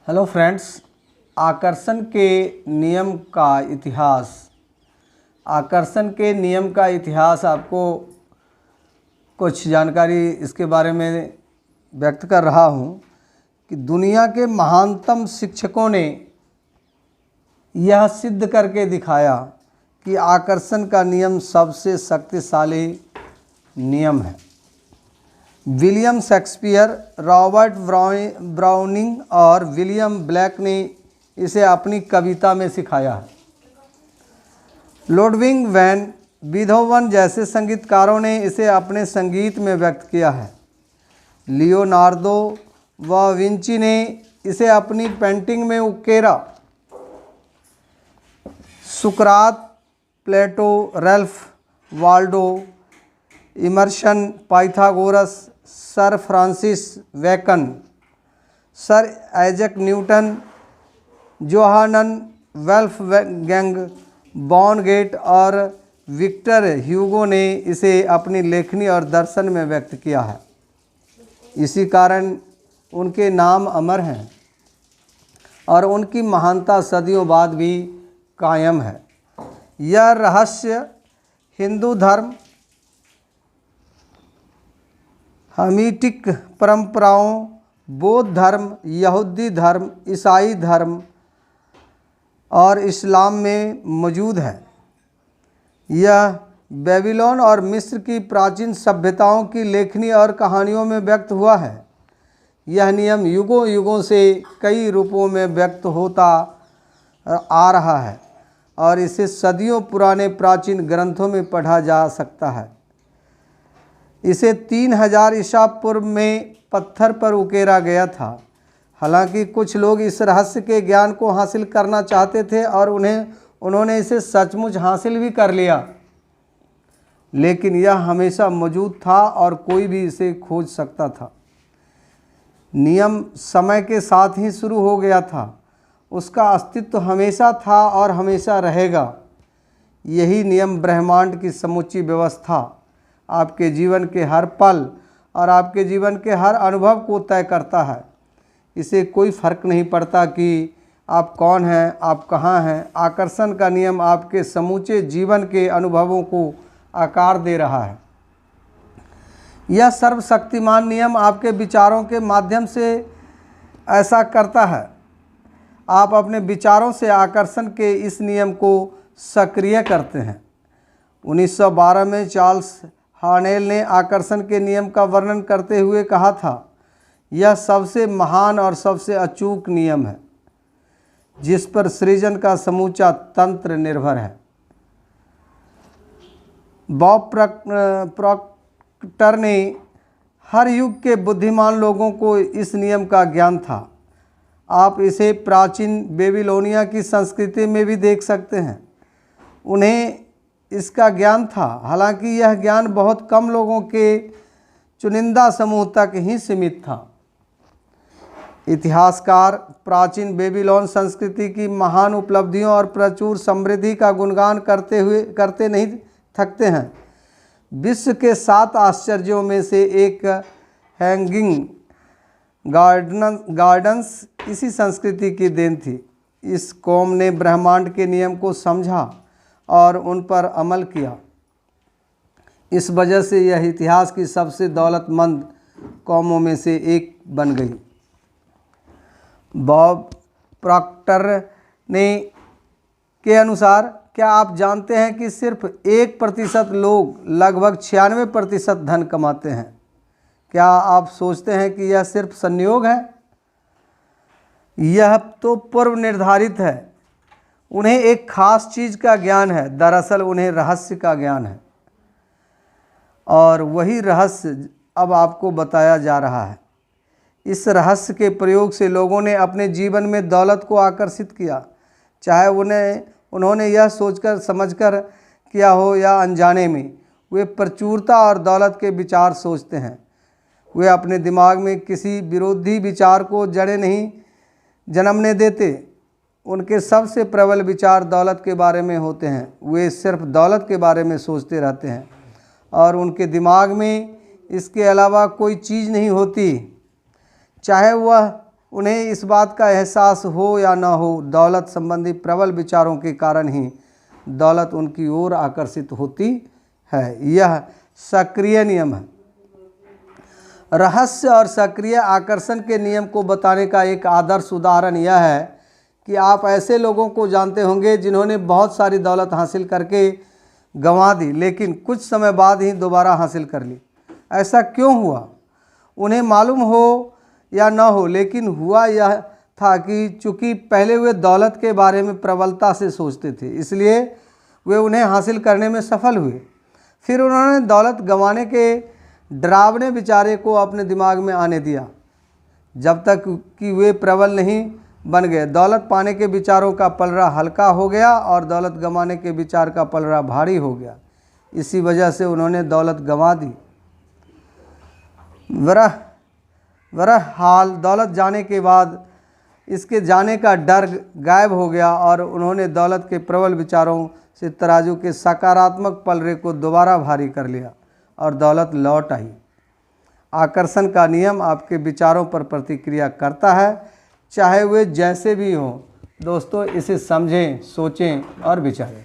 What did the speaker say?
Hello friends, आकर्षण के नियम का इतिहास। आकर्षण के नियम का इतिहास आपको कुछ जानकारी इसके बारे में व्यक्त कर रहा हूँ कि दुनिया के महानतम शिक्षकों ने यह सिद्ध करके दिखाया कि आकर्षण का नियम सबसे शक्तिशाली नियम है। विलियम शेक्सपियर, रॉबर्ट ब्राउनिंग और विलियम ब्लेक ने इसे अपनी कविता में सिखाया है। लुडविग वैन बीथोवन जैसे संगीतकारों ने इसे अपने संगीत में व्यक्त किया है। लियोनार्दो व विंची ने इसे अपनी पेंटिंग में उकेरा। सुकरात, Plato, Ralph Waldo Emerson, Pythagoras, Sir Francis Bacon, Sir Isaac Newton, Johann Wolfgang von Goethe और विक्टर ह्यूगो ने इसे अपनी लेखनी और दर्शन में व्यक्त किया है। इसी कारण उनके नाम अमर हैं और उनकी महानता सदियों बाद भी कायम है। यह रहस्य हिंदू धर्म, हमीटिक परंपराओं, बौद्ध धर्म, यहूदी धर्म, ईसाई धर्म और इस्लाम में मौजूद है। यह बेबीलोन और मिस्र की प्राचीन सभ्यताओं की लेखनी और कहानियों में व्यक्त हुआ है। यह नियम युगों युगों से कई रूपों में व्यक्त होता आ रहा है और इसे सदियों पुराने प्राचीन ग्रंथों में पढ़ा जा सकता है। इसे 3000 ईसा पूर्व में पत्थर पर उकेरा गया था। हालांकि कुछ लोग इस रहस्य के ज्ञान को हासिल करना चाहते थे और उन्होंने इसे सचमुच हासिल भी कर लिया, लेकिन यह हमेशा मौजूद था और कोई भी इसे खोज सकता था। नियम समय के साथ ही शुरू हो गया था, उसका अस्तित्व हमेशा था और हमेशा रहेगा। यही नियम ब्रह्मांड की समूची व्यवस्था, आपके जीवन के हर पल और आपके जीवन के हर अनुभव को तय करता है। इसे कोई फर्क नहीं पड़ता कि आप कौन हैं, आप कहाँ हैं। आकर्षण का नियम आपके समूचे जीवन के अनुभवों को आकार दे रहा है। यह सर्वशक्तिमान नियम आपके विचारों के माध्यम से ऐसा करता है। आप अपने विचारों से आकर्षण के इस नियम को सक्रिय करते हैं। 1912 में चार्ल्स हार्नेल ने आकर्षण के नियम का वर्णन करते हुए कहा था, यह सबसे महान और सबसे अचूक नियम है जिस पर सृजन का समूचा तंत्र निर्भर है। बॉब प्रॉक्टर ने हर युग के बुद्धिमान लोगों को इस नियम का ज्ञान था। आप इसे प्राचीन बेबीलोनिया की संस्कृति में भी देख सकते हैं। उन्हें इसका ज्ञान था, हालांकि यह ज्ञान बहुत कम लोगों के चुनिंदा समूह तक ही सीमित था। इतिहासकार प्राचीन बेबीलोन संस्कृति की महान उपलब्धियों और प्रचुर समृद्धि का गुणगान करते नहीं थकते हैं। विश्व के 7 आश्चर्यों में से एक हैंगिंग गार्डन्स इसी संस्कृति की देन थी। इस कौम ने ब्रह्मांड के नियम को समझा और उन पर अमल किया। इस वजह से यह इतिहास की सबसे दौलतमंद कौमों में से एक बन गई। बॉब प्रॉक्टर के अनुसार, क्या आप जानते हैं कि सिर्फ 1% लोग लगभग 96% धन कमाते हैं? क्या आप सोचते हैं कि यह सिर्फ संयोग है? यह तो पूर्व निर्धारित है। उन्हें एक खास चीज़ का ज्ञान है, दरअसल उन्हें रहस्य का ज्ञान है और वही रहस्य अब आपको बताया जा रहा है। इस रहस्य के प्रयोग से लोगों ने अपने जीवन में दौलत को आकर्षित किया, चाहे उन्होंने यह सोचकर समझकर किया हो या अनजाने में। वे प्रचुरता और दौलत के विचार सोचते हैं। वे अपने दिमाग में किसी विरोधी विचार को जड़ें नहीं जन्मने देते। उनके सबसे प्रबल विचार दौलत के बारे में होते हैं। वे सिर्फ दौलत के बारे में सोचते रहते हैं और उनके दिमाग में इसके अलावा कोई चीज़ नहीं होती, चाहे वह उन्हें इस बात का एहसास हो या न हो, दौलत संबंधी प्रबल विचारों के कारण ही दौलत उनकी ओर आकर्षित होती है। यह सक्रिय नियम है। रहस्य और सक्रिय आकर्षण के नियम को बताने का एक आदर्श उदाहरण यह है कि आप ऐसे लोगों को जानते होंगे जिन्होंने बहुत सारी दौलत हासिल करके गंवा दी, लेकिन कुछ समय बाद ही दोबारा हासिल कर ली। ऐसा क्यों हुआ? उन्हें मालूम हो या न हो, लेकिन हुआ यह था कि चूंकि पहले वे दौलत के बारे में प्रबलता से सोचते थे, इसलिए वे उन्हें हासिल करने में सफल हुए। फिर उन्होंने दौलत गंवाने के डरावने विचारे को अपने दिमाग में आने दिया जब तक कि वे प्रबल नहीं बन गए। दौलत पाने के विचारों का पलड़ा हल्का हो गया और दौलत गंवाने के विचार का पलड़ा भारी हो गया। इसी वजह से उन्होंने दौलत गंवा दी। बहरहाल दौलत जाने के बाद इसके जाने का डर गायब हो गया और उन्होंने दौलत के प्रबल विचारों से तराजू के सकारात्मक पलड़े को दोबारा भारी कर लिया और दौलत लौट आई। आकर्षण का नियम आपके विचारों पर प्रतिक्रिया करता है, चाहे वे जैसे भी हों। दोस्तों, इसे समझें, सोचें और विचारें।